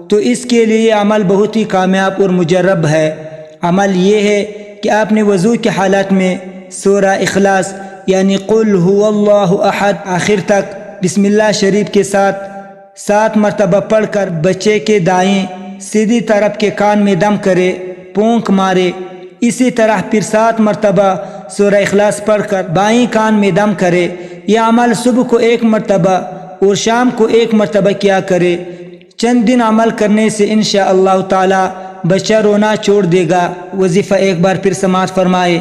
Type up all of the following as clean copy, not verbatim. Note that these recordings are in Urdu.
تو اس کے لیے عمل بہت ہی کامیاب اور مجرب ہے۔ عمل یہ ہے کہ آپ نے وضو کے حالت میں سورہ اخلاص یعنی قل هو اللہ احد آخر تک بسم اللہ شریف کے ساتھ 7 مرتبہ پڑھ کر بچے کے دائیں سیدھی طرف کے کان میں دم کرے، پونک مارے۔ اسی طرح پھر 7 مرتبہ سورہ اخلاص پڑھ کر بائیں کان میں دم کرے۔ یہ عمل صبح کو 1 مرتبہ اور شام کو 1 مرتبہ کیا کرے۔ چند دن عمل کرنے سے انشاءاللہ تعالی بچہ رونا چھوڑ دے گا۔ وظیفہ ایک بار پھر سماعت فرمائے۔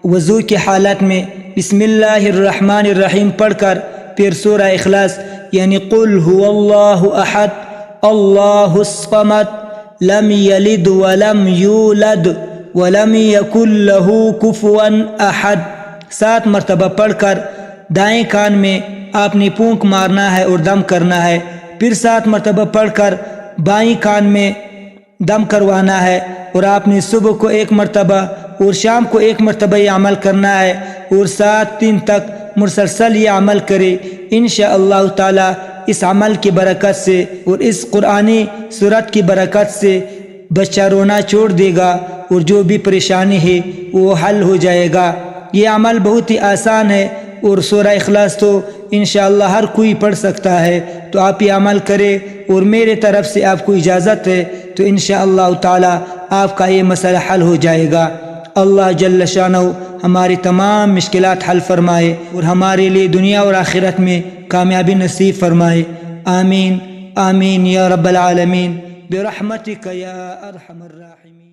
وضو کی حالت میں بسم اللہ الرحمن الرحیم پڑھ کر پھر سورہ اخلاص یعنی قل هو اللہ احد اللہ الصمد لم یلد ولم یولد ولم یکن له کفوا احد 7 مرتبہ پڑھ کر دائیں کان میں آپ نے پونک مارنا ہے اور دم کرنا ہے۔ پھر 7 مرتبہ پڑھ کر بائیں کان میں دم کروانا ہے، اور آپ نے صبح کو 1 مرتبہ اور شام کو 1 مرتبہ یہ عمل کرنا ہے، اور 7 دن تک مسلسل یہ عمل کرے۔ انشاءاللہ تعالی اس عمل کی برکت سے اور اس قرآنی سورت کی برکت سے بچہ رونا چھوڑ دے گا، اور جو بھی پریشانی ہے وہ حل ہو جائے گا۔ یہ عمل بہت ہی آسان ہے، اور سورہ اخلاص تو انشاءاللہ ہر کوئی پڑھ سکتا ہے۔ تو آپ یہ عمل کرے، اور میرے طرف سے آپ کو اجازت ہے، تو انشاءاللہ تعالی آپ کا یہ مسئلہ حل ہو جائے گا۔ اللہ جل شانہ ہماری تمام مشکلات حل فرمائے، اور ہمارے لیے دنیا اور آخرت میں کامیابی نصیب فرمائے۔ آمین آمین یا رب العالمین برحمتک یا ارحم الراحمین۔